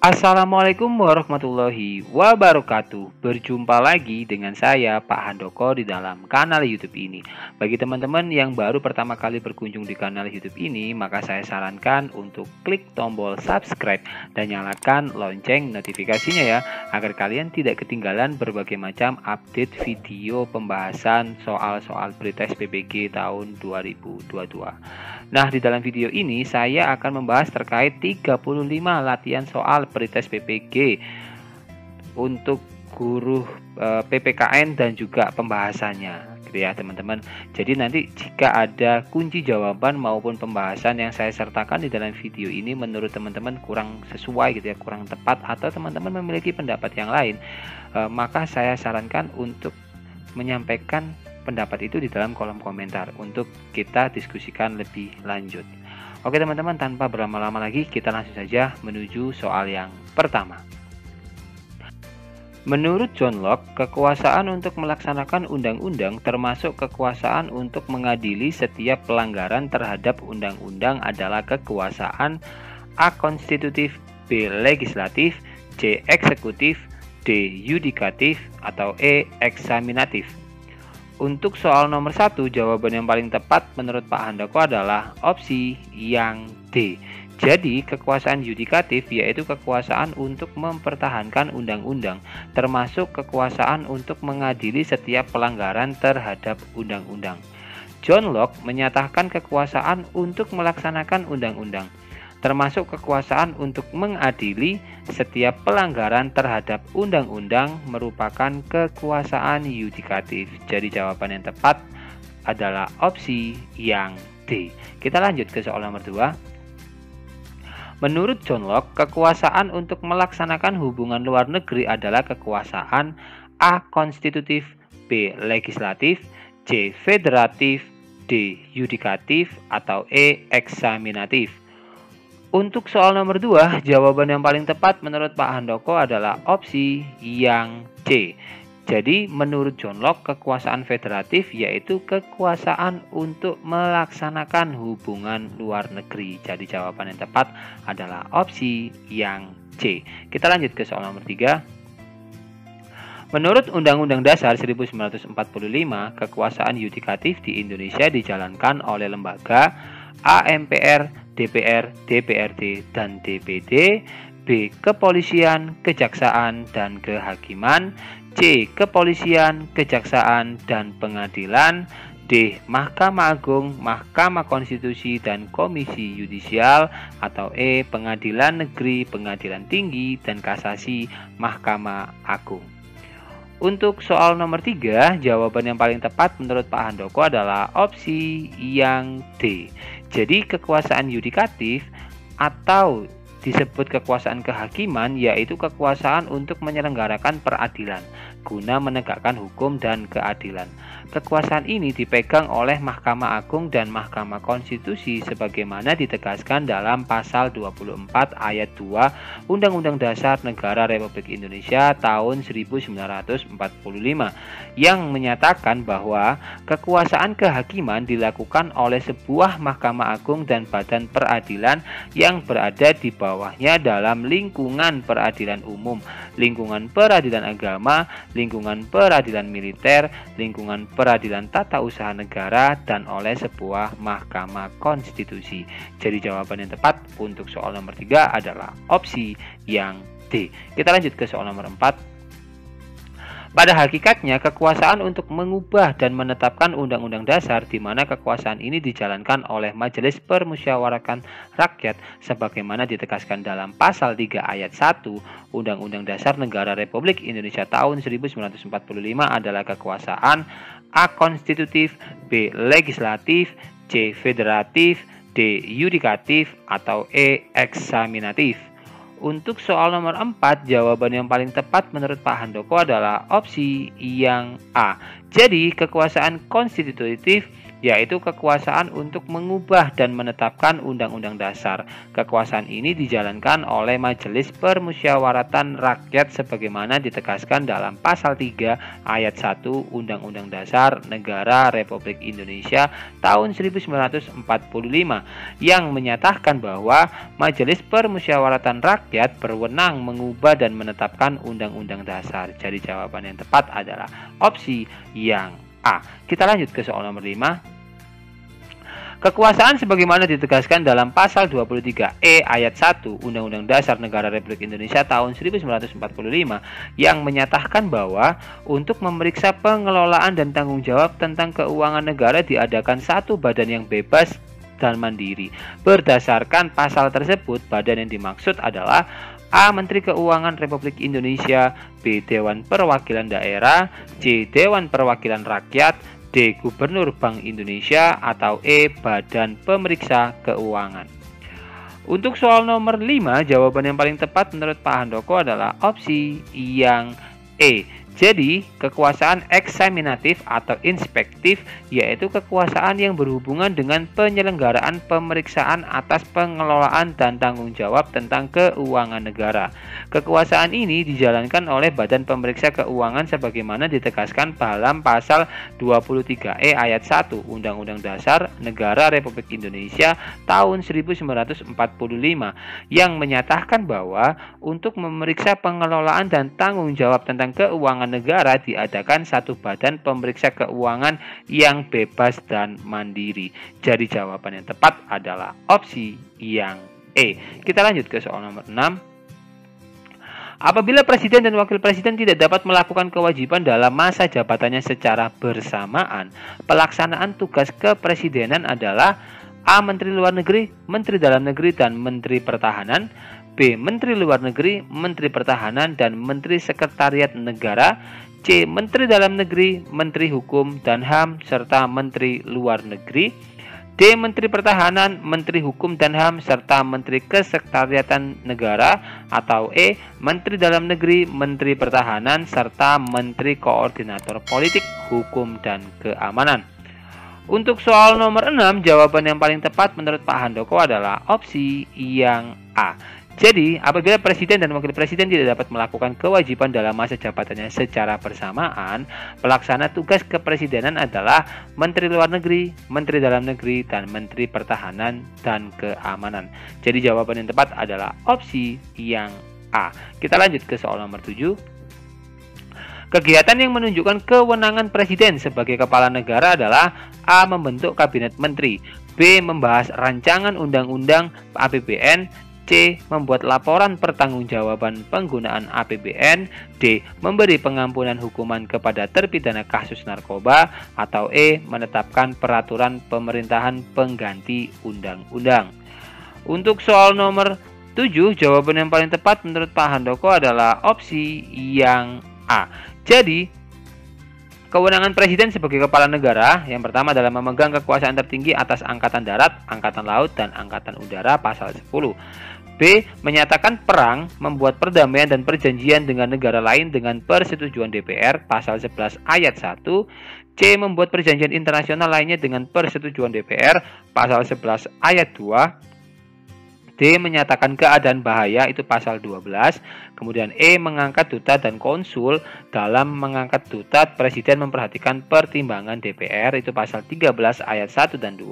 Assalamualaikum warahmatullahi wabarakatuh. Berjumpa lagi dengan saya Pak Handoko di dalam kanal YouTube ini. Bagi teman-teman yang baru pertama kali berkunjung di kanal YouTube ini, maka saya sarankan untuk klik tombol subscribe dan nyalakan lonceng notifikasinya ya, agar kalian tidak ketinggalan berbagai macam update video pembahasan soal-soal pretest PPG tahun 2022. Nah, di dalam video ini saya akan membahas terkait 35 latihan soal pretest PPG untuk guru PPKN dan juga pembahasannya gitu ya teman-teman. Jadi nanti jika ada kunci jawaban maupun pembahasan yang saya sertakan di dalam video ini menurut teman-teman kurang sesuai gitu ya, kurang tepat, atau teman-teman memiliki pendapat yang lain, maka saya sarankan untuk menyampaikan pendapat itu di dalam kolom komentar untuk kita diskusikan lebih lanjut. Oke teman-teman, tanpa berlama-lama lagi kita langsung saja menuju soal yang pertama. Menurut John Locke, kekuasaan untuk melaksanakan undang-undang termasuk kekuasaan untuk mengadili setiap pelanggaran terhadap undang-undang adalah kekuasaan A. Konstitutif, B. Legislatif, C. Eksekutif, D. Yudikatif, atau E. Eksaminatif. Untuk soal nomor 1, jawaban yang paling tepat menurut Pak Handoko adalah opsi yang D. Jadi, kekuasaan yudikatif yaitu kekuasaan untuk mempertahankan undang-undang, termasuk kekuasaan untuk mengadili setiap pelanggaran terhadap undang-undang. John Locke menyatakan kekuasaan untuk melaksanakan undang-undang, termasuk kekuasaan untuk mengadili setiap pelanggaran terhadap undang-undang merupakan kekuasaan yudikatif. Jadi jawaban yang tepat adalah opsi yang D. Kita lanjut ke soal nomor 2. Menurut John Locke, kekuasaan untuk melaksanakan hubungan luar negeri adalah kekuasaan A. Konstitutif, B. Legislatif, C. Federatif, D. Yudikatif, atau E. Eksaminatif. Untuk soal nomor 2, jawaban yang paling tepat menurut Pak Handoko adalah opsi yang C. Jadi menurut John Locke, kekuasaan federatif yaitu kekuasaan untuk melaksanakan hubungan luar negeri. Jadi jawaban yang tepat adalah opsi yang C. Kita lanjut ke soal nomor 3. Menurut Undang-Undang Dasar 1945, kekuasaan yudikatif di Indonesia dijalankan oleh lembaga A. MPR, DPR, DPRD, dan DPD, B. Kepolisian, Kejaksaan, dan Kehakiman, C. Kepolisian, Kejaksaan, dan Pengadilan, D. Mahkamah Agung, Mahkamah Konstitusi, dan Komisi Yudisial, atau E. Pengadilan Negeri, Pengadilan Tinggi, dan Kasasi, Mahkamah Agung. Untuk soal nomor 3, jawaban yang paling tepat menurut Pak Handoko adalah opsi yang D. Jadi kekuasaan yudikatif atau disebut kekuasaan kehakiman yaitu kekuasaan untuk menyelenggarakan peradilan guna menegakkan hukum dan keadilan. Kekuasaan ini dipegang oleh Mahkamah Agung dan Mahkamah Konstitusi sebagaimana ditegaskan dalam pasal 24 ayat 2 Undang-Undang Dasar Negara Republik Indonesia tahun 1945 yang menyatakan bahwa kekuasaan kehakiman dilakukan oleh sebuah Mahkamah Agung dan badan peradilan yang berada di bawahnya dalam lingkungan peradilan umum, lingkungan peradilan agama, lingkungan peradilan militer, lingkungan peradilan tata usaha negara, dan oleh sebuah mahkamah konstitusi. Jadi jawaban yang tepat untuk soal nomor 3 adalah opsi yang D. Kita lanjut ke soal nomor 4. Pada hakikatnya, kekuasaan untuk mengubah dan menetapkan undang-undang dasar di mana kekuasaan ini dijalankan oleh Majelis Permusyawaratan Rakyat sebagaimana ditegaskan dalam pasal 3 ayat 1 Undang-Undang Dasar Negara Republik Indonesia tahun 1945 adalah kekuasaan A. Konstitutif, B. Legislatif, C. Federatif, D. Yudikatif, atau E. Eksaminatif. Untuk soal nomor 4, jawaban yang paling tepat menurut Pak Handoko adalah opsi yang A. Jadi, kekuasaan konstitutif yaitu kekuasaan untuk mengubah dan menetapkan undang-undang dasar. Kekuasaan ini dijalankan oleh Majelis Permusyawaratan Rakyat sebagaimana ditegaskan dalam pasal 3 ayat 1 Undang-Undang Dasar Negara Republik Indonesia tahun 1945 yang menyatakan bahwa Majelis Permusyawaratan Rakyat berwenang mengubah dan menetapkan undang-undang dasar. Jadi jawaban yang tepat adalah opsi yang A. Kita lanjut ke soal nomor 5. Kekuasaan sebagaimana ditegaskan dalam pasal 23E ayat 1 Undang-Undang Dasar Negara Republik Indonesia tahun 1945 yang menyatakan bahwa untuk memeriksa pengelolaan dan tanggung jawab tentang keuangan negara diadakan satu badan yang bebas dan mandiri. Berdasarkan pasal tersebut, badan yang dimaksud adalah A. Menteri Keuangan Republik Indonesia, B. Dewan Perwakilan Daerah, C. Dewan Perwakilan Rakyat, D. Gubernur Bank Indonesia, atau E. Badan Pemeriksa Keuangan. Untuk soal nomor 5, jawaban yang paling tepat menurut Pak Handoko adalah opsi yang E. Jadi, kekuasaan eksaminatif atau inspektif yaitu kekuasaan yang berhubungan dengan penyelenggaraan pemeriksaan atas pengelolaan dan tanggung jawab tentang keuangan negara. Kekuasaan ini dijalankan oleh Badan Pemeriksa Keuangan sebagaimana ditegaskan dalam pasal 23E ayat 1 Undang-Undang Dasar Negara Republik Indonesia tahun 1945 yang menyatakan bahwa untuk memeriksa pengelolaan dan tanggung jawab tentang keuangan negara diadakan satu badan pemeriksa keuangan yang bebas dan mandiri. Jadi jawaban yang tepat adalah opsi yang E. Kita lanjut ke soal nomor 6. Apabila presiden dan wakil presiden tidak dapat melakukan kewajiban dalam masa jabatannya secara bersamaan, pelaksanaan tugas kepresidenan adalah A. Menteri Luar Negeri, Menteri Dalam Negeri, dan Menteri Pertahanan, B. Menteri Luar Negeri, Menteri Pertahanan, dan Menteri Sekretariat Negara, C. Menteri Dalam Negeri, Menteri Hukum dan HAM, serta Menteri Luar Negeri, D. Menteri Pertahanan, Menteri Hukum dan HAM, serta Menteri Kesekretariatan Negara, atau E. Menteri Dalam Negeri, Menteri Pertahanan, serta Menteri Koordinator Politik, Hukum, dan Keamanan. Untuk soal nomor 6, jawaban yang paling tepat menurut Pak Handoko adalah opsi yang A. Jadi, apabila presiden dan wakil presiden tidak dapat melakukan kewajiban dalam masa jabatannya secara bersamaan, pelaksana tugas kepresidenan adalah Menteri Luar Negeri, Menteri Dalam Negeri, dan Menteri Pertahanan dan Keamanan. Jadi, jawaban yang tepat adalah opsi yang A. Kita lanjut ke soal nomor 7. Kegiatan yang menunjukkan kewenangan presiden sebagai kepala negara adalah A. Membentuk kabinet menteri, B. Membahas rancangan undang-undang APBN, C. Membuat laporan pertanggungjawaban penggunaan APBN, D. Memberi pengampunan hukuman kepada terpidana kasus narkoba, atau E. Menetapkan peraturan pemerintahan pengganti undang-undang. Untuk soal nomor 7, jawaban yang paling tepat menurut Pak Handoko adalah opsi yang A. Jadi, kewenangan presiden sebagai kepala negara yang pertama adalah memegang kekuasaan tertinggi atas angkatan darat, angkatan laut, dan angkatan udara pasal 10. B. Menyatakan perang, membuat perdamaian dan perjanjian dengan negara lain dengan persetujuan DPR pasal 11 ayat 1. C. Membuat perjanjian internasional lainnya dengan persetujuan DPR pasal 11 ayat 2. D. Menyatakan keadaan bahaya, itu pasal 12. Kemudian E. Mengangkat duta dan konsul. Dalam mengangkat duta, presiden memperhatikan pertimbangan DPR, itu pasal 13 ayat 1 dan 2.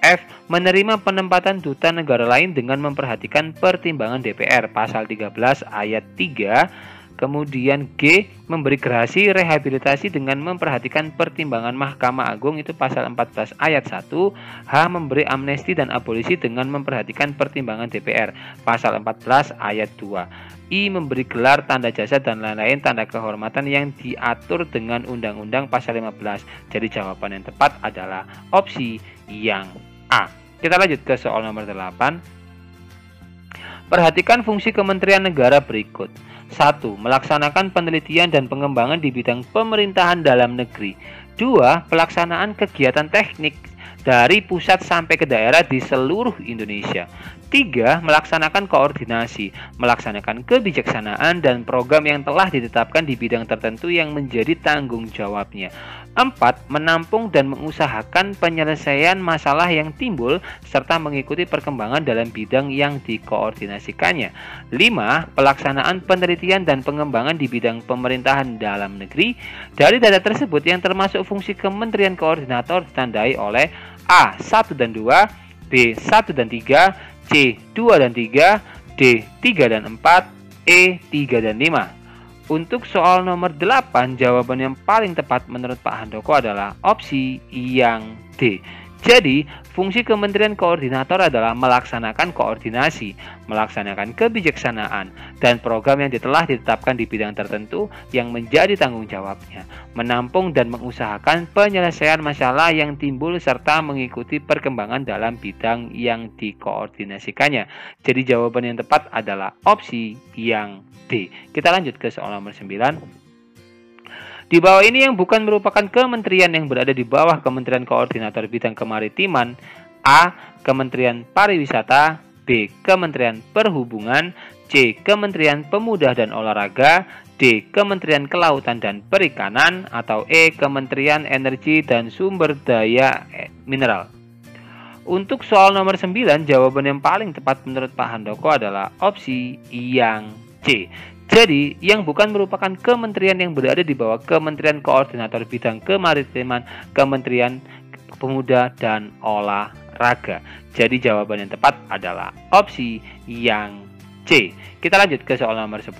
F. Menerima penempatan duta negara lain dengan memperhatikan pertimbangan DPR, pasal 13 ayat 3. Kemudian G. Memberi gerasi rehabilitasi dengan memperhatikan pertimbangan Mahkamah Agung, itu pasal 14 ayat 1. H. Memberi amnesti dan abolisi dengan memperhatikan pertimbangan DPR, pasal 14 ayat 2. I. Memberi gelar, tanda jasa, dan lain-lain tanda kehormatan yang diatur dengan Undang-Undang pasal 15. Jadi jawaban yang tepat adalah opsi yang A. Kita lanjut ke soal nomor 8. Perhatikan fungsi Kementerian Negara berikut. 1. Melaksanakan penelitian dan pengembangan di bidang pemerintahan dalam negeri. 2. Pelaksanaan kegiatan teknik dari pusat sampai ke daerah di seluruh Indonesia. 3. Melaksanakan koordinasi, melaksanakan kebijaksanaan dan program yang telah ditetapkan di bidang tertentu yang menjadi tanggung jawabnya. 4. Menampung dan mengusahakan penyelesaian masalah yang timbul serta mengikuti perkembangan dalam bidang yang dikoordinasikannya. 5. Pelaksanaan penelitian dan pengembangan di bidang pemerintahan dalam negeri. Dari data tersebut yang termasuk fungsi Kementerian Koordinator ditandai oleh A. 1 dan 2, B. 1 dan 3, C. 2 dan 3, D. 3 dan 4, E. 3 dan 5. Untuk soal nomor 8, jawaban yang paling tepat menurut Pak Handoko adalah opsi yang D. Jadi, fungsi Kementerian Koordinator adalah melaksanakan koordinasi, melaksanakan kebijaksanaan, dan program yang telah ditetapkan di bidang tertentu yang menjadi tanggung jawabnya, menampung dan mengusahakan penyelesaian masalah yang timbul serta mengikuti perkembangan dalam bidang yang dikoordinasikannya. Jadi, jawaban yang tepat adalah opsi yang D. Kita lanjut ke soal nomor 9. Di bawah ini yang bukan merupakan kementerian yang berada di bawah Kementerian Koordinator Bidang Kemaritiman. A. Kementerian Pariwisata, B. Kementerian Perhubungan, C. Kementerian Pemuda dan Olahraga, D. Kementerian Kelautan dan Perikanan, atau E. Kementerian Energi dan Sumber Daya Mineral. Untuk soal nomor 9, jawaban yang paling tepat menurut Pak Handoko adalah opsi yang C. Jadi, yang bukan merupakan kementerian yang berada di bawah Kementerian Koordinator Bidang Kemaritiman, Kementerian Pemuda dan Olahraga. Jadi, jawaban yang tepat adalah opsi yang C. Kita lanjut ke soal nomor 10.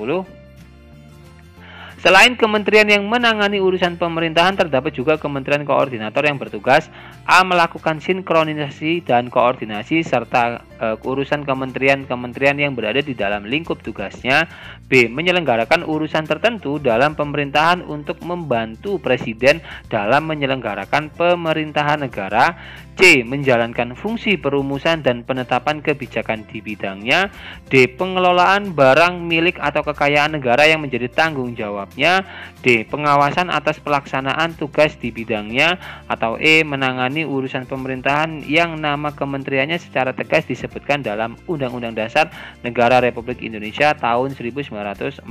Selain kementerian yang menangani urusan pemerintahan, terdapat juga kementerian koordinator yang bertugas A. Melakukan sinkronisasi dan koordinasi serta urusan kementerian-kementerian yang berada di dalam lingkup tugasnya. B. Menyelenggarakan urusan tertentu dalam pemerintahan untuk membantu Presiden dalam menyelenggarakan pemerintahan negara. C. Menjalankan fungsi perumusan dan penetapan kebijakan di bidangnya. D. Pengelolaan barang milik atau kekayaan negara yang menjadi tanggung jawabnya. D. Pengawasan atas pelaksanaan tugas di bidangnya. Atau E. Menangani urusan pemerintahan yang nama kementeriannya secara tegas disebutkan dalam Undang-Undang Dasar Negara Republik Indonesia tahun 1945.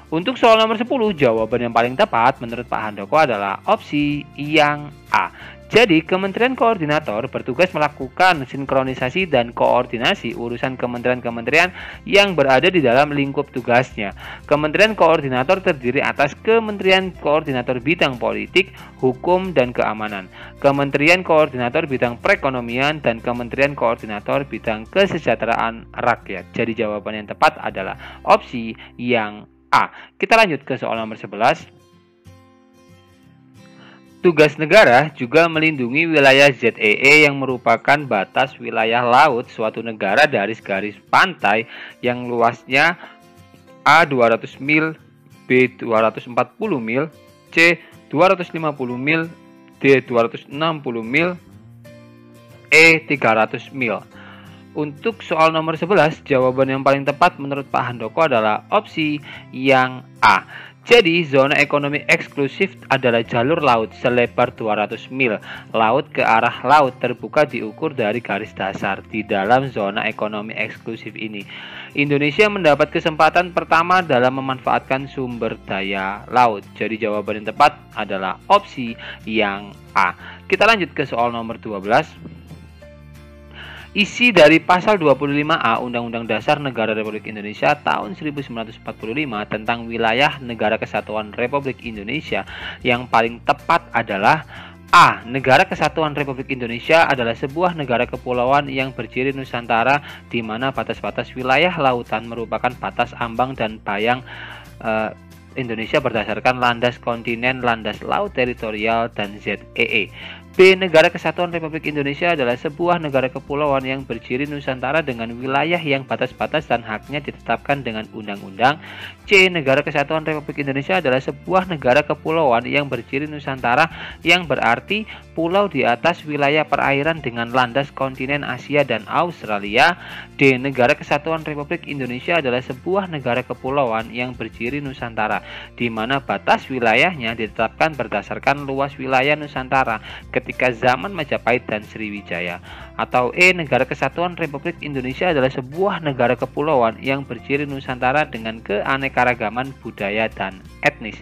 Untuk soal nomor 10, jawaban yang paling tepat menurut Pak Handoko adalah opsi yang A. Jadi, Kementerian Koordinator bertugas melakukan sinkronisasi dan koordinasi urusan kementerian-kementerian yang berada di dalam lingkup tugasnya. Kementerian Koordinator terdiri atas Kementerian Koordinator Bidang Politik, Hukum, dan Keamanan, Kementerian Koordinator Bidang Perekonomian, dan Kementerian Koordinator Bidang Kesejahteraan Rakyat. Jadi, jawaban yang tepat adalah opsi yang A. Kita lanjut ke soal nomor 11. Tugas negara juga melindungi wilayah ZEE yang merupakan batas wilayah laut suatu negara dari garis pantai yang luasnya A 200 mil, B 240 mil, C 250 mil, D 260 mil, E 300 mil. Untuk soal nomor 11, jawaban yang paling tepat menurut Pak Handoko adalah opsi yang A. Jadi, zona ekonomi eksklusif adalah jalur laut selebar 200 mil. Laut ke arah laut terbuka diukur dari garis dasar di dalam zona ekonomi eksklusif ini. Indonesia mendapat kesempatan pertama dalam memanfaatkan sumber daya laut. Jadi, jawaban yang tepat adalah opsi yang A. Kita lanjut ke soal nomor 12. Isi dari pasal 25A Undang-Undang Dasar Negara Republik Indonesia tahun 1945 tentang wilayah Negara Kesatuan Republik Indonesia yang paling tepat adalah A. Negara Kesatuan Republik Indonesia adalah sebuah negara kepulauan yang berciri Nusantara di mana batas-batas wilayah lautan merupakan batas ambang dan bayang Indonesia berdasarkan landas kontinen, landas laut teritorial, dan ZEE. B. Negara Kesatuan Republik Indonesia adalah sebuah negara kepulauan yang berciri Nusantara dengan wilayah yang batas-batas dan haknya ditetapkan dengan undang-undang. C. Negara Kesatuan Republik Indonesia adalah sebuah negara kepulauan yang berciri Nusantara yang berarti pulau di atas wilayah perairan dengan landas kontinen Asia dan Australia. D. Negara Kesatuan Republik Indonesia adalah sebuah negara kepulauan yang berciri Nusantara di mana batas wilayahnya ditetapkan berdasarkan luas wilayah Nusantara ketika zaman Majapahit dan Sriwijaya. Atau E. Negara Kesatuan Republik Indonesia adalah sebuah negara kepulauan yang berciri Nusantara dengan keanekaragaman budaya dan etnis.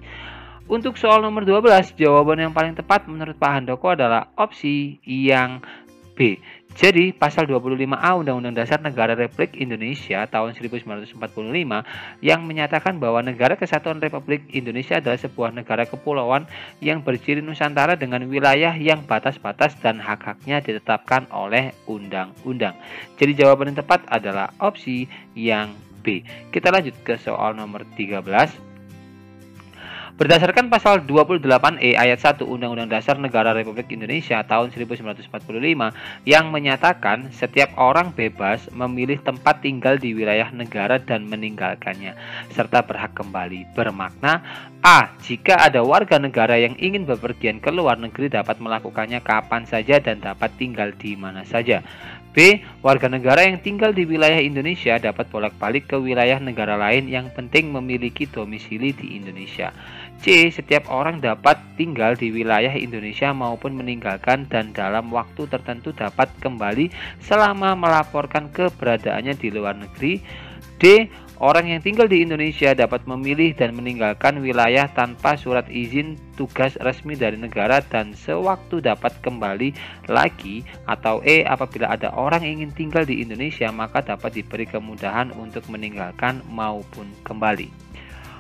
Untuk soal nomor 12, jawaban yang paling tepat menurut Pak Handoko adalah opsi yang B. Jadi, pasal 25A Undang-Undang Dasar Negara Republik Indonesia tahun 1945 yang menyatakan bahwa Negara Kesatuan Republik Indonesia adalah sebuah negara kepulauan yang berciri Nusantara dengan wilayah yang batas-batas dan hak-haknya ditetapkan oleh undang-undang. Jadi, jawaban yang tepat adalah opsi yang B. Kita lanjut ke soal nomor 13. Berdasarkan pasal 28E ayat 1 Undang-Undang Dasar Negara Republik Indonesia tahun 1945 yang menyatakan setiap orang bebas memilih tempat tinggal di wilayah negara dan meninggalkannya serta berhak kembali, bermakna A. Jika ada warga negara yang ingin bepergian ke luar negeri dapat melakukannya kapan saja dan dapat tinggal di mana saja. B. Warga negara yang tinggal di wilayah Indonesia dapat bolak-balik ke wilayah negara lain yang penting memiliki domisili di Indonesia. C. Setiap orang dapat tinggal di wilayah Indonesia maupun meninggalkan dan dalam waktu tertentu dapat kembali selama melaporkan keberadaannya di luar negeri. D. Orang yang tinggal di Indonesia dapat memilih dan meninggalkan wilayah tanpa surat izin tugas resmi dari negara dan sewaktu dapat kembali lagi. Atau E. Apabila ada orang yang ingin tinggal di Indonesia maka dapat diberi kemudahan untuk meninggalkan maupun kembali.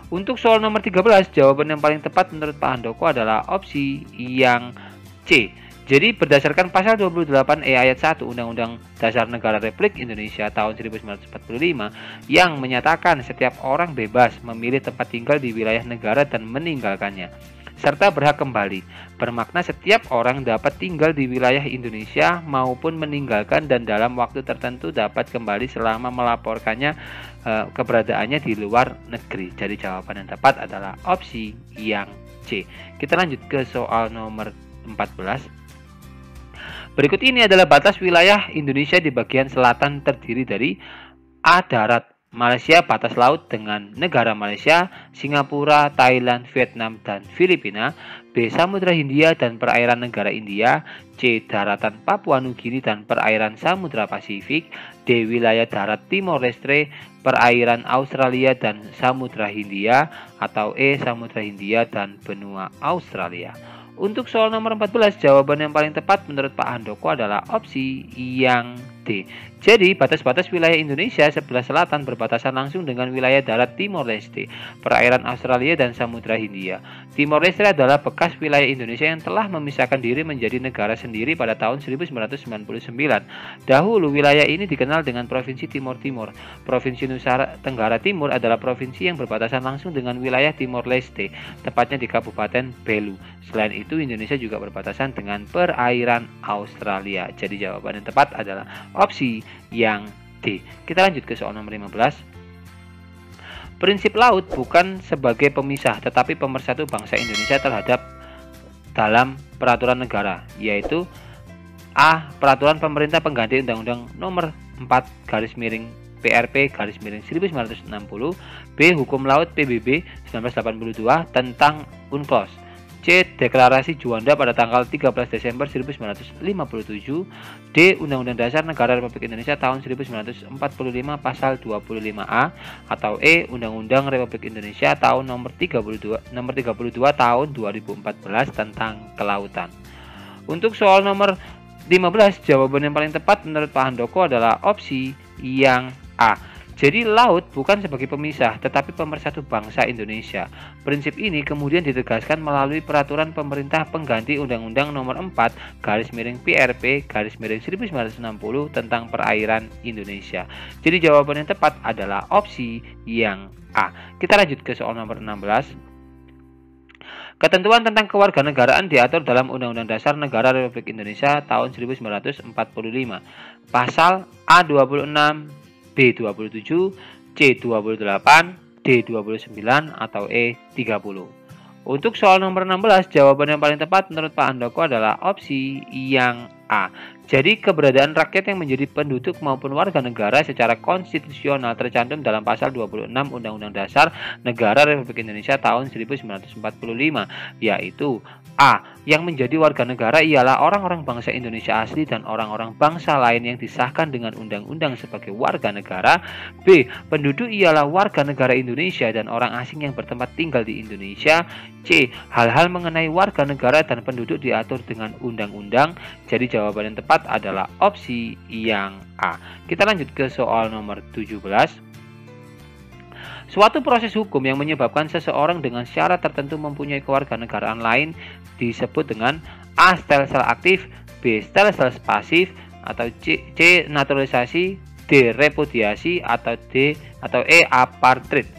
Untuk soal nomor 13, jawaban yang paling tepat menurut Pak Handoko adalah opsi yang C. Jadi berdasarkan pasal 28E ayat 1 Undang-Undang Dasar Negara Republik Indonesia tahun 1945 yang menyatakan setiap orang bebas memilih tempat tinggal di wilayah negara dan meninggalkannya serta berhak kembali, bermakna setiap orang dapat tinggal di wilayah Indonesia maupun meninggalkan dan dalam waktu tertentu dapat kembali selama melaporkannya keberadaannya di luar negeri. Jadi jawaban yang tepat adalah opsi yang C. Kita lanjut ke soal nomor 14. Berikut ini adalah batas wilayah Indonesia di bagian selatan terdiri dari A. Darat Malaysia batas laut dengan negara Malaysia, Singapura, Thailand, Vietnam, dan Filipina. B. Samudra Hindia dan perairan negara India. C. Daratan Papua Nugini dan perairan Samudra Pasifik. D. Wilayah darat Timor Leste, perairan Australia dan Samudra Hindia. Atau E. Samudra Hindia dan benua Australia. Untuk soal nomor 14, jawaban yang paling tepat menurut Pak Handoko adalah opsi yang D. Jadi, batas-batas wilayah Indonesia sebelah selatan berbatasan langsung dengan wilayah darat Timor Leste, perairan Australia dan Samudra Hindia. Timor Leste adalah bekas wilayah Indonesia yang telah memisahkan diri menjadi negara sendiri pada tahun 1999. Dahulu, wilayah ini dikenal dengan Provinsi Timor Timur. Provinsi Nusa Tenggara Timur adalah provinsi yang berbatasan langsung dengan wilayah Timor Leste, tepatnya di Kabupaten Belu. Selain itu, Indonesia juga berbatasan dengan perairan Australia. Jadi, jawaban yang tepat adalah opsi yang D. Kita lanjut ke soal nomor 15. Prinsip laut bukan sebagai pemisah tetapi pemersatu bangsa Indonesia terhadap dalam peraturan negara, yaitu A. Peraturan pemerintah pengganti Undang-Undang Nomor 4 PRP 1960. B. Hukum Laut PBB 1982 tentang UNCLOS. C. Deklarasi Juanda pada tanggal 13 Desember 1957. D. Undang-Undang Dasar Negara Republik Indonesia tahun 1945 pasal 25A. Atau E. Undang-Undang Republik Indonesia tahun nomor 32 tahun 2014 tentang kelautan. Untuk soal nomor 15, jawaban yang paling tepat menurut Pak Handoko adalah opsi yang A. Jadi laut bukan sebagai pemisah tetapi pemersatu bangsa Indonesia. Prinsip ini kemudian ditegaskan melalui peraturan pemerintah pengganti Undang-Undang Nomor 4 PRP 1960 tentang perairan Indonesia. Jadi jawaban yang tepat adalah opsi yang A. Kita lanjut ke soal nomor 16. Ketentuan tentang kewarganegaraan diatur dalam Undang-Undang Dasar Negara Republik Indonesia tahun 1945. Pasal A26, B27, C28, D29, atau E30. Untuk soal nomor 16, jawaban yang paling tepat menurut Pak Handoko adalah opsi yang A. Jadi keberadaan rakyat yang menjadi penduduk maupun warga negara secara konstitusional tercantum dalam pasal 26 Undang-Undang Dasar Negara Republik Indonesia tahun 1945, yaitu A. Yang menjadi warga negara ialah orang-orang bangsa Indonesia asli dan orang-orang bangsa lain yang disahkan dengan undang-undang sebagai warga negara. B. Penduduk ialah warga negara Indonesia dan orang asing yang bertempat tinggal di Indonesia. C. Hal-hal mengenai warga negara dan penduduk diatur dengan undang-undang. Jadi jawaban yang tepat adalah opsi yang A. Kita lanjut ke soal nomor 17. Suatu proses hukum yang menyebabkan seseorang dengan syarat tertentu mempunyai kewarganegaraan lain disebut dengan A. Stelsel aktif, B. Stelsel pasif, atau C. Naturalisasi, D. Repudiasi, atau E. Apartheid.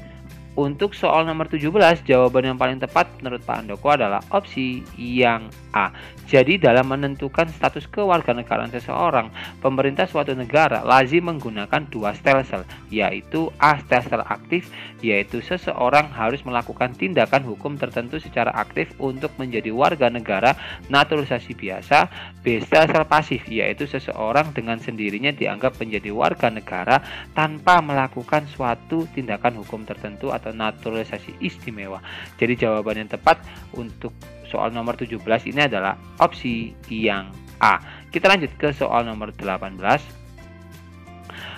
Untuk soal nomor 17, jawaban yang paling tepat menurut Pak Handoko adalah opsi yang A. Jadi dalam menentukan status kewarganegaraan seseorang, pemerintah suatu negara lazim menggunakan dua stelsel, yaitu A. Stelsel aktif, yaitu seseorang harus melakukan tindakan hukum tertentu secara aktif untuk menjadi warga negara naturalisasi biasa. B. Stelsel pasif, yaitu seseorang dengan sendirinya dianggap menjadi warga negara tanpa melakukan suatu tindakan hukum tertentu atau naturalisasi istimewa. Jadi jawaban yang tepat untuk soal nomor 17 ini adalah opsi yang A. Kita lanjut ke soal nomor 18.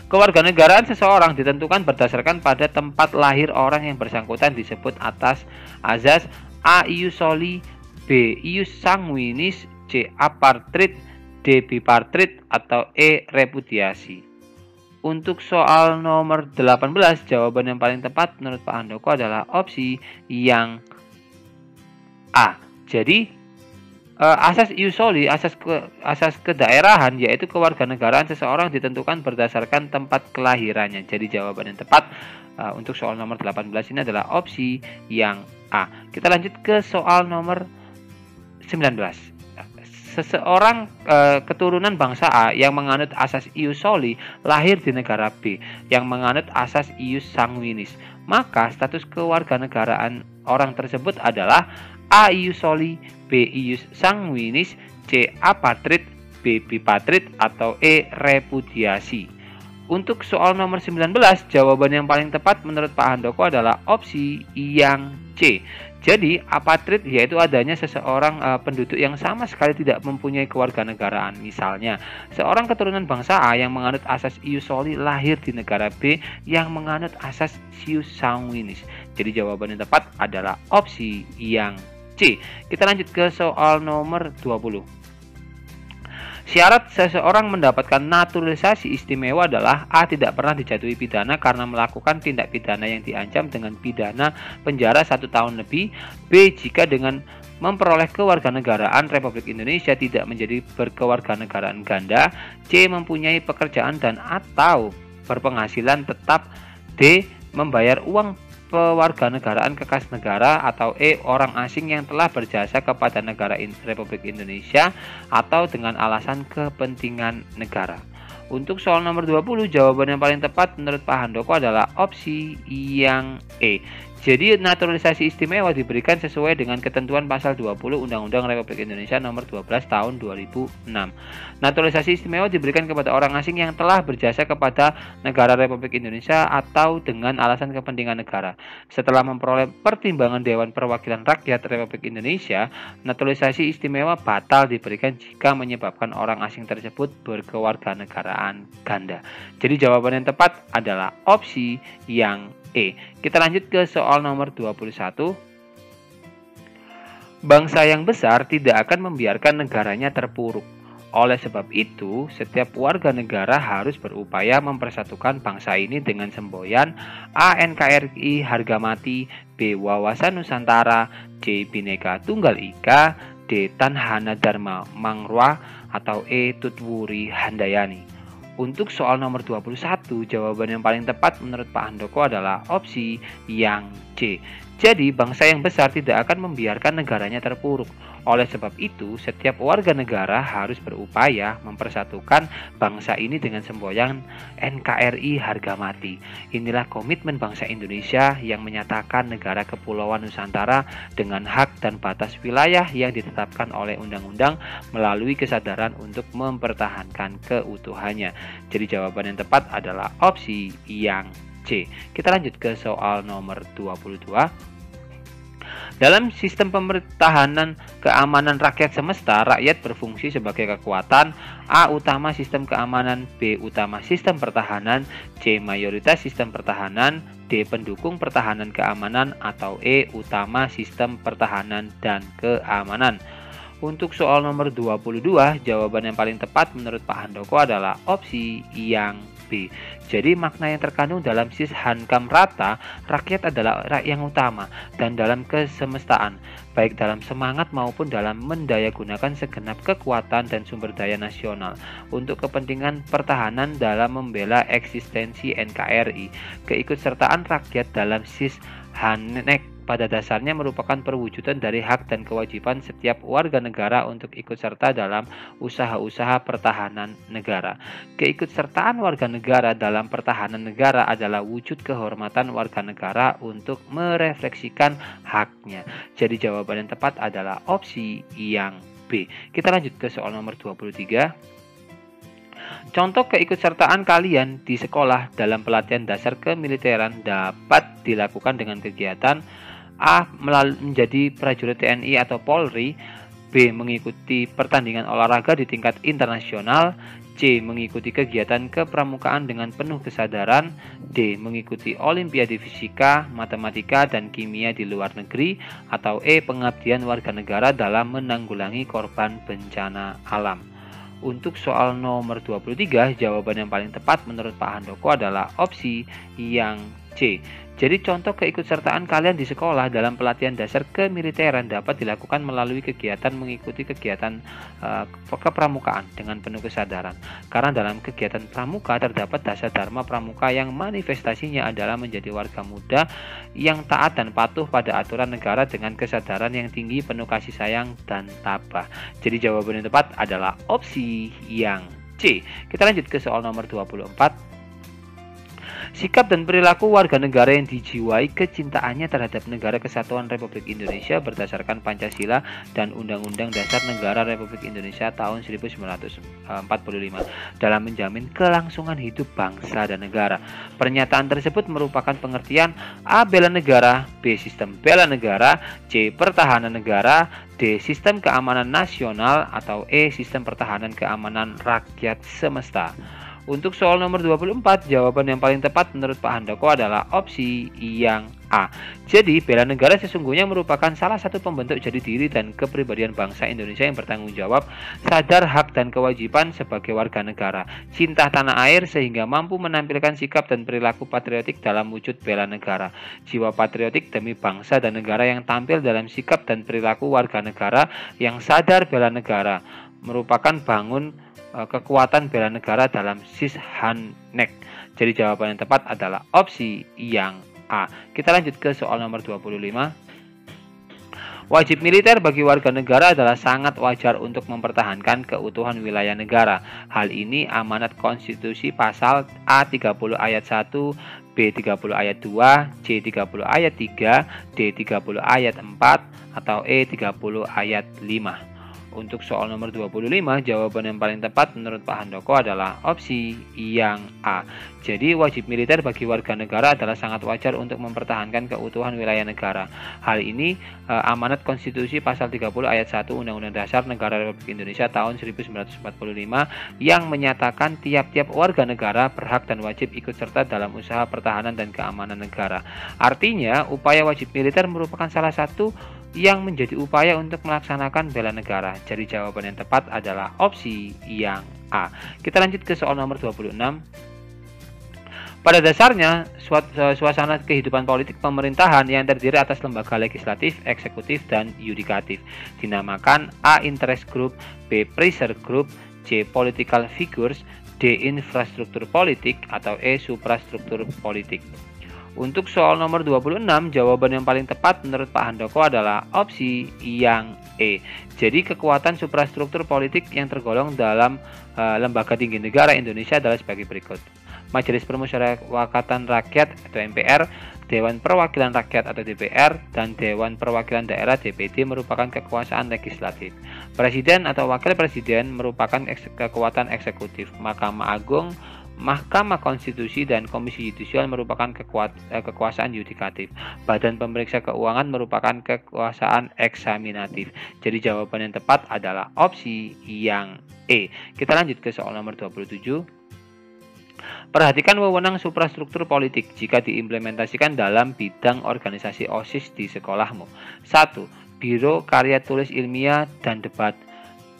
Kewarganegaraan seseorang ditentukan berdasarkan pada tempat lahir orang yang bersangkutan disebut atas azas A. Ius soli, B. Ius sanguinis, C. Apartheid, D. Bipartheid, atau E. Repudiasi. Untuk soal nomor 18, jawaban yang paling tepat menurut Pak Handoko adalah opsi yang A. Jadi asas ius soli, asas kedaerahan, yaitu kewarganegaraan seseorang ditentukan berdasarkan tempat kelahirannya. Jadi jawaban yang tepat untuk soal nomor 18 ini adalah opsi yang A. Kita lanjut ke soal nomor 19. Seseorang keturunan bangsa A yang menganut asas ius soli lahir di negara B yang menganut asas ius sanguinis, maka status kewarganegaraan orang tersebut adalah A. Ius soli, B. Ius sanguinis, C. Apartheid, B. Bipartheid, atau E. Repudiasi. Untuk soal nomor 19, jawaban yang paling tepat menurut Pak Handoko adalah opsi yang C. Jadi, apartheid yaitu adanya seseorang penduduk yang sama sekali tidak mempunyai kewarganegaraan. Misalnya, seorang keturunan bangsa A yang menganut asas ius soli lahir di negara B yang menganut asas ius sanguinis. Jadi, jawaban yang tepat adalah opsi yang C. Kita lanjut ke soal nomor 20. Syarat seseorang mendapatkan naturalisasi istimewa adalah A. Tidak pernah dijatuhi pidana karena melakukan tindak pidana yang diancam dengan pidana penjara 1 tahun lebih. B. Jika dengan memperoleh kewarganegaraan Republik Indonesia tidak menjadi berkewarganegaraan ganda. C. Mempunyai pekerjaan dan atau berpenghasilan tetap. D. Membayar uang pewarganegaraan kekas negara, atau E. Orang asing yang telah berjasa kepada negara Republik Indonesia atau dengan alasan kepentingan negara. Untuk soal nomor 20, jawaban yang paling tepat menurut Pak Handoko adalah opsi yang E. Jadi naturalisasi istimewa diberikan sesuai dengan ketentuan pasal 20 Undang-Undang Republik Indonesia nomor 12 tahun 2006. Naturalisasi istimewa diberikan kepada orang asing yang telah berjasa kepada negara Republik Indonesia atau dengan alasan kepentingan negara. Setelah memperoleh pertimbangan Dewan Perwakilan Rakyat Republik Indonesia, naturalisasi istimewa batal diberikan jika menyebabkan orang asing tersebut berkewarganegaraan ganda. Jadi jawaban yang tepat adalah opsi yang E. Kita lanjut ke soal nomor 21. Bangsa yang besar tidak akan membiarkan negaranya terpuruk. Oleh sebab itu, setiap warga negara harus berupaya mempersatukan bangsa ini dengan semboyan A. NKRI harga mati, B. Wawasan Nusantara, C. Bhinneka Tunggal Ika, D. Tanhana Dharma Mangrwa, atau E. Tutwuri Handayani. Untuk soal nomor 21, jawaban yang paling tepat menurut Pak Handoko adalah opsi yang C. Jadi, bangsa yang besar tidak akan membiarkan negaranya terpuruk. Oleh sebab itu, setiap warga negara harus berupaya mempersatukan bangsa ini dengan semboyan NKRI harga mati. Inilah komitmen bangsa Indonesia yang menyatakan negara Kepulauan Nusantara dengan hak dan batas wilayah yang ditetapkan oleh undang-undang melalui kesadaran untuk mempertahankan keutuhannya. Jadi jawaban yang tepat adalah opsi yang C. Kita lanjut ke soal nomor 22. Dalam sistem pemerintahan keamanan rakyat semesta, rakyat berfungsi sebagai kekuatan: A. Utama sistem keamanan, B. Utama sistem pertahanan, C. Mayoritas sistem pertahanan, D. Pendukung pertahanan keamanan, atau E. Utama sistem pertahanan dan keamanan. Untuk soal nomor 22, jawaban yang paling tepat menurut Pak Handoko adalah opsi yang B. Jadi makna yang terkandung dalam sis Hankam Rata, rakyat adalah yang utama dan dalam kesemestaan, baik dalam semangat maupun dalam mendayagunakan segenap kekuatan dan sumber daya nasional untuk kepentingan pertahanan dalam membela eksistensi NKRI. Keikutsertaan rakyat dalam sis Hanek pada dasarnya merupakan perwujudan dari hak dan kewajiban setiap warga negara untuk ikut serta dalam usaha-usaha pertahanan negara. Keikutsertaan warga negara dalam pertahanan negara adalah wujud kehormatan warga negara untuk merefleksikan haknya. Jadi jawaban yang tepat adalah opsi yang B. Kita lanjut ke soal nomor 23. Contoh keikutsertaan kalian di sekolah dalam pelatihan dasar kemiliteran dapat dilakukan dengan kegiatan A. Menjadi prajurit TNI atau Polri, B. Mengikuti pertandingan olahraga di tingkat internasional, C. Mengikuti kegiatan kepramukaan dengan penuh kesadaran, D. Mengikuti olimpiade fisika, matematika, dan kimia di luar negeri, atau E. Pengabdian warga negara dalam menanggulangi korban bencana alam. Untuk soal nomor 23, jawaban yang paling tepat menurut Pak Handoko adalah opsi yang C. Jadi contoh keikutsertaan kalian di sekolah dalam pelatihan dasar kemiliteran dapat dilakukan melalui kegiatan mengikuti kegiatan kepramukaan dengan penuh kesadaran. Karena dalam kegiatan pramuka terdapat dasar dharma pramuka yang manifestasinya adalah menjadi warga muda yang taat dan patuh pada aturan negara dengan kesadaran yang tinggi, penuh kasih sayang dan tabah. Jadi jawaban yang tepat adalah opsi yang C. Kita lanjut ke soal nomor 24. Sikap dan perilaku warga negara yang dijiwai kecintaannya terhadap Negara Kesatuan Republik Indonesia berdasarkan Pancasila dan Undang-Undang Dasar Negara Republik Indonesia tahun 1945 dalam menjamin kelangsungan hidup bangsa dan negara. Pernyataan tersebut merupakan pengertian A. Bela negara, B. Sistem bela negara, C. Pertahanan negara, D. Sistem keamanan nasional, atau E. Sistem pertahanan keamanan rakyat semesta. Untuk soal nomor 24, jawaban yang paling tepat menurut Pak Handoko adalah opsi yang A. Jadi, bela negara sesungguhnya merupakan salah satu pembentuk jati diri dan kepribadian bangsa Indonesia yang bertanggung jawab, sadar hak dan kewajiban sebagai warga negara, cinta tanah air sehingga mampu menampilkan sikap dan perilaku patriotik dalam wujud bela negara. Jiwa patriotik demi bangsa dan negara yang tampil dalam sikap dan perilaku warga negara yang sadar bela negara merupakan bangun kekuatan bela negara dalam sis Hanek. Jadi jawaban yang tepat adalah opsi yang A. Kita lanjut ke soal nomor 25. Wajib militer bagi warga negara adalah sangat wajar untuk mempertahankan keutuhan wilayah negara. Hal ini amanat konstitusi pasal A30 ayat 1, B30 ayat 2, C30 ayat 3, D30 ayat 4, atau E30 ayat 5. Untuk soal nomor 25, jawaban yang paling tepat menurut Pak Handoko adalah opsi yang A. Jadi wajib militer bagi warga negara adalah sangat wajar untuk mempertahankan keutuhan wilayah negara. Hal ini amanat konstitusi pasal 30 ayat 1 Undang-Undang Dasar Negara Republik Indonesia tahun 1945 yang menyatakan tiap-tiap warga negara berhak dan wajib ikut serta dalam usaha pertahanan dan keamanan negara. Artinya, upaya wajib militer merupakan salah satu yang menjadi upaya untuk melaksanakan bela negara. Jadi jawaban yang tepat adalah opsi yang A. Kita lanjut ke soal nomor 26. Pada dasarnya, suasana kehidupan politik pemerintahan yang terdiri atas lembaga legislatif, eksekutif, dan yudikatif dinamakan A. Interest Group, B. Pressure Group, C. Political Figures, D. Infrastruktur politik, atau E. Suprastruktur politik. Untuk soal nomor 26, jawaban yang paling tepat menurut Pak Handoko adalah opsi yang E. Jadi kekuatan suprastruktur politik yang tergolong dalam Lembaga Tinggi Negara Indonesia adalah sebagai berikut. Majelis Permusyawaratan Rakyat atau MPR, Dewan Perwakilan Rakyat atau DPR, dan Dewan Perwakilan Daerah DPD merupakan kekuasaan legislatif. Presiden atau Wakil Presiden merupakan kekuatan eksekutif. Mahkamah Agung Mahkamah Konstitusi dan Komisi Yudisial merupakan kekuasaan yudikatif. Badan Pemeriksa Keuangan merupakan kekuasaan eksaminatif. Jadi jawaban yang tepat adalah opsi yang E. Kita lanjut ke soal nomor 27. Perhatikan wewenang suprastruktur politik jika diimplementasikan dalam bidang organisasi OSIS di sekolahmu. 1. Biro Karya Tulis Ilmiah dan Debat.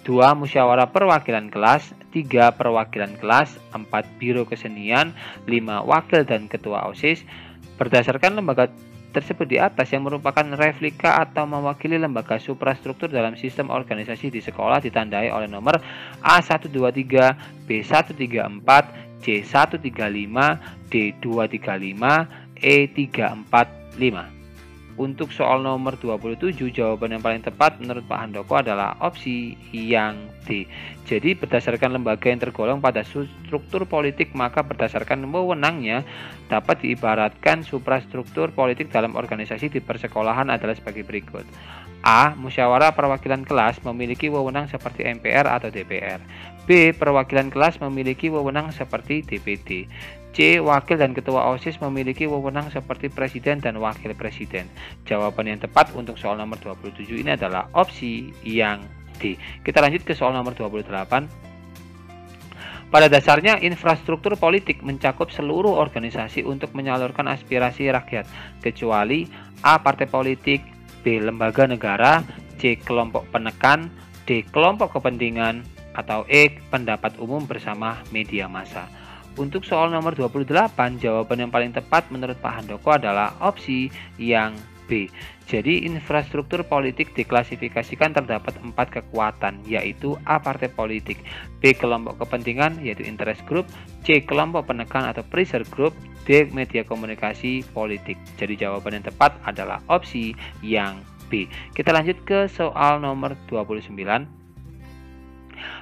2. Musyawarah perwakilan kelas. 3. Perwakilan kelas. 4. Biro Kesenian. 5. Wakil dan Ketua OSIS. Berdasarkan lembaga tersebut di atas yang merupakan replika atau mewakili lembaga suprastruktur dalam sistem organisasi di sekolah ditandai oleh nomor A123, B134, C135, D235, E345. Untuk soal nomor 27, jawaban yang paling tepat menurut Pak Handoko adalah opsi yang D. Jadi berdasarkan lembaga yang tergolong pada struktur politik, maka berdasarkan wewenangnya dapat diibaratkan suprastruktur politik dalam organisasi di persekolahan adalah sebagai berikut. A. Musyawarah perwakilan kelas memiliki wewenang seperti MPR atau DPR. B. Perwakilan kelas memiliki wewenang seperti DPD. C. Wakil dan Ketua OSIS memiliki wewenang seperti Presiden dan Wakil Presiden. Jawaban yang tepat untuk soal nomor 27 ini adalah opsi yang D. Kita lanjut ke soal nomor 28. Pada dasarnya, infrastruktur politik mencakup seluruh organisasi untuk menyalurkan aspirasi rakyat, kecuali A. Partai politik, B. Lembaga negara, C. Kelompok penekan, D. Kelompok kepentingan, atau E. Pendapat umum bersama media massa. Untuk soal nomor 28, jawaban yang paling tepat menurut Pak Handoko adalah opsi yang B. Jadi infrastruktur politik diklasifikasikan terdapat 4 kekuatan, yaitu A. Partai politik, B. Kelompok kepentingan yaitu interest group, C. Kelompok penekan atau pressure group, D. Media komunikasi politik. Jadi jawaban yang tepat adalah opsi yang B. Kita lanjut ke soal nomor 29.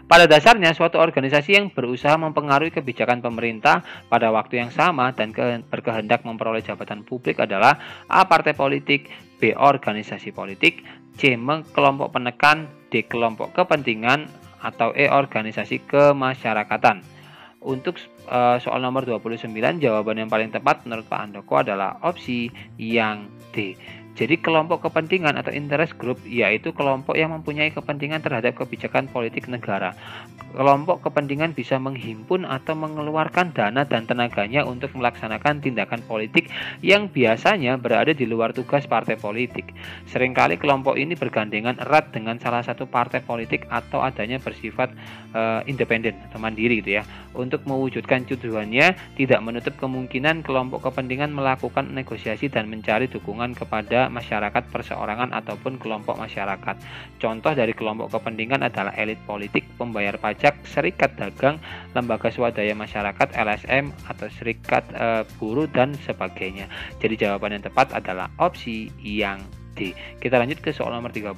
Pada dasarnya, suatu organisasi yang berusaha mempengaruhi kebijakan pemerintah pada waktu yang sama dan berkehendak memperoleh jabatan publik adalah A. Partai politik, B. Organisasi politik, C. Kelompok penekan, D. Kelompok kepentingan, atau E. Organisasi kemasyarakatan. Untuk soal nomor 29, jawaban yang paling tepat menurut Pak Handoko adalah opsi yang D. Jadi kelompok kepentingan atau interest group yaitu kelompok yang mempunyai kepentingan terhadap kebijakan politik negara. Kelompok kepentingan bisa menghimpun atau mengeluarkan dana dan tenaganya untuk melaksanakan tindakan politik yang biasanya berada di luar tugas partai politik. Seringkali kelompok ini bergandengan erat dengan salah satu partai politik atau adanya bersifat independen atau mandiri gitu ya. Untuk mewujudkan tujuannya, tidak menutup kemungkinan kelompok kepentingan melakukan negosiasi dan mencari dukungan kepada masyarakat perseorangan ataupun kelompok masyarakat. Contoh dari kelompok kepentingan adalah elit politik, pembayar pajak, serikat dagang, lembaga swadaya masyarakat, LSM, atau serikat buruh, dan sebagainya. Jadi jawaban yang tepat adalah opsi yang D. Kita lanjut ke soal nomor 30.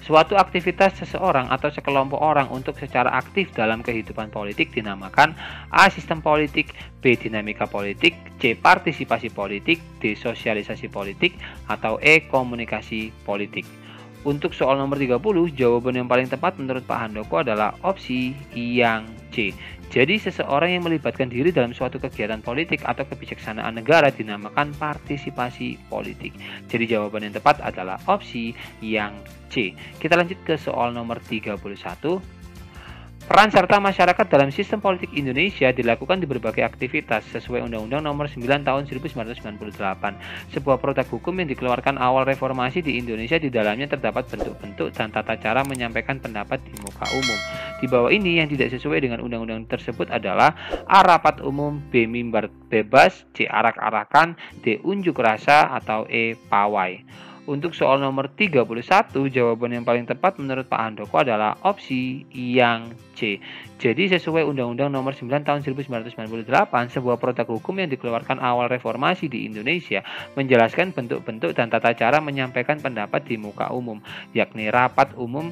Suatu aktivitas seseorang atau sekelompok orang untuk secara aktif dalam kehidupan politik dinamakan A. Sistem politik, B. Dinamika politik, C. Partisipasi politik, D. Sosialisasi politik, atau E. Komunikasi politik. Untuk soal nomor 30, jawaban yang paling tepat menurut Pak Handoko adalah opsi yang C. Jadi seseorang yang melibatkan diri dalam suatu kegiatan politik atau kebijaksanaan negara dinamakan partisipasi politik. Jadi jawaban yang tepat adalah opsi yang C. Kita lanjut ke soal nomor 31. Peran serta masyarakat dalam sistem politik Indonesia dilakukan di berbagai aktivitas sesuai Undang-Undang Nomor 9 Tahun 1998. Sebuah produk hukum yang dikeluarkan awal reformasi di Indonesia, di dalamnya terdapat bentuk-bentuk dan tata cara menyampaikan pendapat di muka umum. Di bawah ini yang tidak sesuai dengan undang-undang tersebut adalah A. Rapat umum, B. Mimbar bebas, C. Arak-arakan, D. Unjuk rasa, atau E. Pawai. Untuk soal nomor 31, jawaban yang paling tepat menurut Pak Handoko adalah opsi yang C. Jadi sesuai Undang-Undang Nomor 9 Tahun 1998, sebuah produk hukum yang dikeluarkan awal reformasi di Indonesia menjelaskan bentuk-bentuk dan tata cara menyampaikan pendapat di muka umum, yakni rapat umum,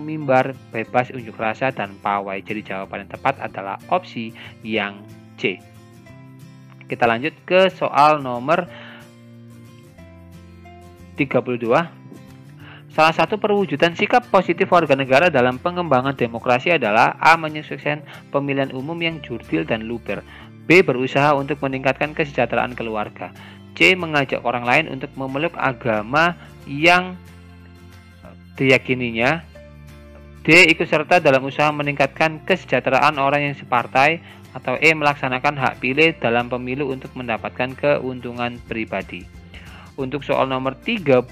mimbar, bebas, unjuk rasa, dan pawai. Jadi jawaban yang tepat adalah opsi yang C. Kita lanjut ke soal nomor 32. Salah satu perwujudan sikap positif warga negara dalam pengembangan demokrasi adalah A. Menyukseskan pemilihan umum yang jurdil dan luber, B. Berusaha untuk meningkatkan kesejahteraan keluarga, C. Mengajak orang lain untuk memeluk agama yang diyakininya, D. Ikut serta dalam usaha meningkatkan kesejahteraan orang yang separtai, atau E. Melaksanakan hak pilih dalam pemilu untuk mendapatkan keuntungan pribadi. Untuk soal nomor 32,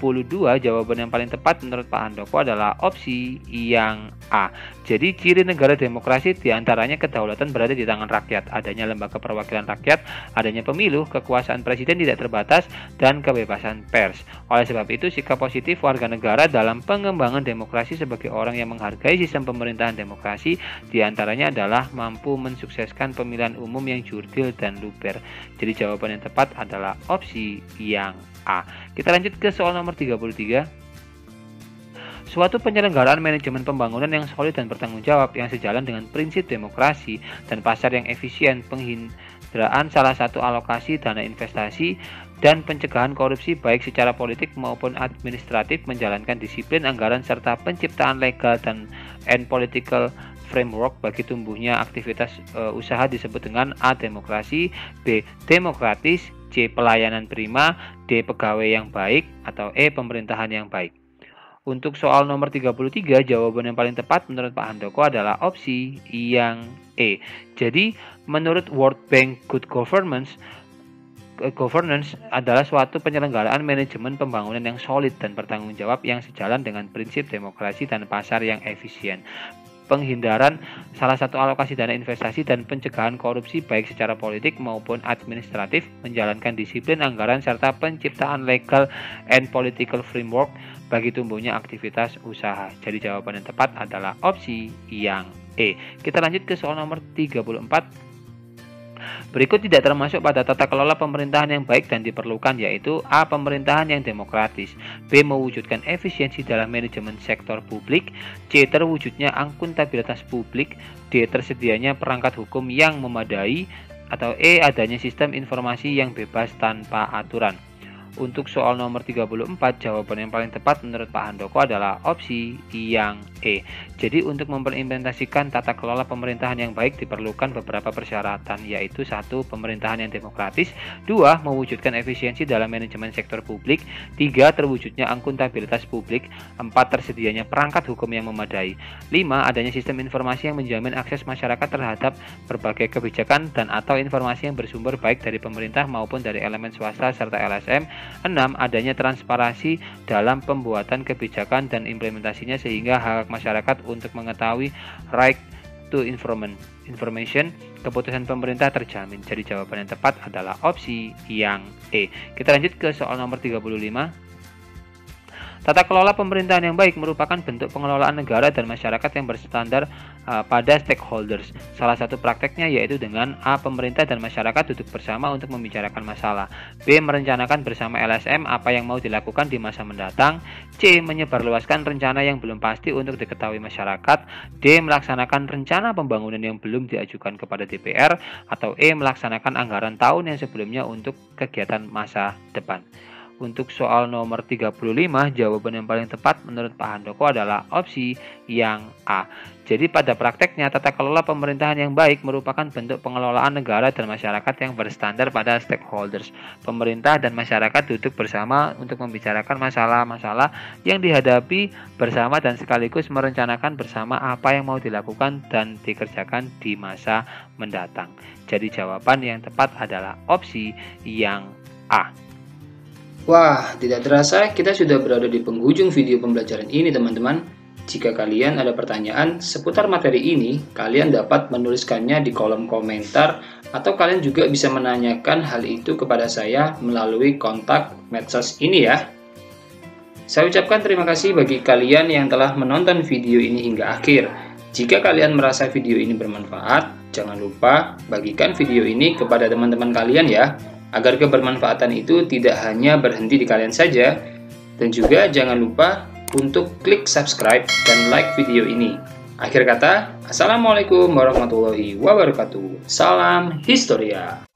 jawaban yang paling tepat menurut Pak Handoko adalah opsi yang A. Jadi ciri negara demokrasi diantaranya kedaulatan berada di tangan rakyat, adanya lembaga perwakilan rakyat, adanya pemilu, kekuasaan presiden tidak terbatas, dan kebebasan pers. Oleh sebab itu, sikap positif warga negara dalam pengembangan demokrasi sebagai orang yang menghargai sistem pemerintahan demokrasi diantaranya adalah mampu mensukseskan pemilihan umum yang jurdil dan luber. Jadi jawaban yang tepat adalah opsi yang A. Kita lanjut ke soal nomor 33. Suatu penyelenggaraan manajemen pembangunan yang solid dan bertanggung jawab yang sejalan dengan prinsip demokrasi dan pasar yang efisien, penghindaraan salah satu alokasi dana investasi, dan pencegahan korupsi baik secara politik maupun administratif, menjalankan disiplin anggaran serta penciptaan legal dan political framework bagi tumbuhnya aktivitas usaha disebut dengan A. Demokrasi, B. Demokratis, C. Pelayanan prima, D. Pegawai yang baik, atau E. Pemerintahan yang baik. Untuk soal nomor 33, jawaban yang paling tepat menurut Pak Handoko adalah opsi yang E. Jadi, menurut World Bank Good Governance adalah suatu penyelenggaraan manajemen pembangunan yang solid dan bertanggung jawab yang sejalan dengan prinsip demokrasi dan pasar yang efisien, penghindaran salah satu alokasi dana investasi, dan pencegahan korupsi baik secara politik maupun administratif, menjalankan disiplin anggaran serta penciptaan legal and political framework bagi tumbuhnya aktivitas usaha. Jadi jawaban yang tepat adalah opsi yang E. Kita lanjut ke soal nomor 34. Berikut tidak termasuk pada tata kelola pemerintahan yang baik dan diperlukan, yaitu A. Pemerintahan yang demokratis, B. Mewujudkan efisiensi dalam manajemen sektor publik, C. Terwujudnya akuntabilitas publik, D. Tersedianya perangkat hukum yang memadai, atau E. Adanya sistem informasi yang bebas tanpa aturan. Untuk soal nomor 34, jawaban yang paling tepat menurut Pak Handoko adalah opsi yang E. Jadi untuk memperimplementasikan tata kelola pemerintahan yang baik diperlukan beberapa persyaratan, yaitu 1. Pemerintahan yang demokratis, 2. Mewujudkan efisiensi dalam manajemen sektor publik, 3. Terwujudnya akuntabilitas publik, 4. Tersedianya perangkat hukum yang memadai, 5. Adanya sistem informasi yang menjamin akses masyarakat terhadap berbagai kebijakan dan atau informasi yang bersumber baik dari pemerintah maupun dari elemen swasta serta LSM, 6. Adanya transparansi dalam pembuatan kebijakan dan implementasinya sehingga hak masyarakat untuk mengetahui right to information keputusan pemerintah terjamin. Jadi jawaban yang tepat adalah opsi yang E. Kita lanjut ke soal nomor 35. Tata kelola pemerintahan yang baik merupakan bentuk pengelolaan negara dan masyarakat yang berstandar pada stakeholders. Salah satu prakteknya yaitu dengan A. Pemerintah dan masyarakat duduk bersama untuk membicarakan masalah, B. Merencanakan bersama LSM apa yang mau dilakukan di masa mendatang, C. Menyebarluaskan rencana yang belum pasti untuk diketahui masyarakat, D. Melaksanakan rencana pembangunan yang belum diajukan kepada DPR, atau E. Melaksanakan anggaran tahun yang sebelumnya untuk kegiatan masa depan. Untuk soal nomor 35, jawaban yang paling tepat menurut Pak Handoko adalah opsi yang A. Jadi pada prakteknya, tata kelola pemerintahan yang baik merupakan bentuk pengelolaan negara dan masyarakat yang berstandar pada stakeholders. Pemerintah dan masyarakat duduk bersama untuk membicarakan masalah-masalah yang dihadapi bersama dan sekaligus merencanakan bersama apa yang mau dilakukan dan dikerjakan di masa mendatang. Jadi jawaban yang tepat adalah opsi yang A. Wah, tidak terasa kita sudah berada di penghujung video pembelajaran ini, teman-teman. Jika kalian ada pertanyaan seputar materi ini, kalian dapat menuliskannya di kolom komentar, atau kalian juga bisa menanyakan hal itu kepada saya melalui kontak medsos ini ya. Saya ucapkan terima kasih bagi kalian yang telah menonton video ini hingga akhir. Jika kalian merasa video ini bermanfaat, jangan lupa bagikan video ini kepada teman-teman kalian ya, agar kebermanfaatan itu tidak hanya berhenti di kalian saja. Dan juga jangan lupa untuk klik subscribe dan like video ini. Akhir kata, Assalamualaikum warahmatullahi wabarakatuh. Salam Historia.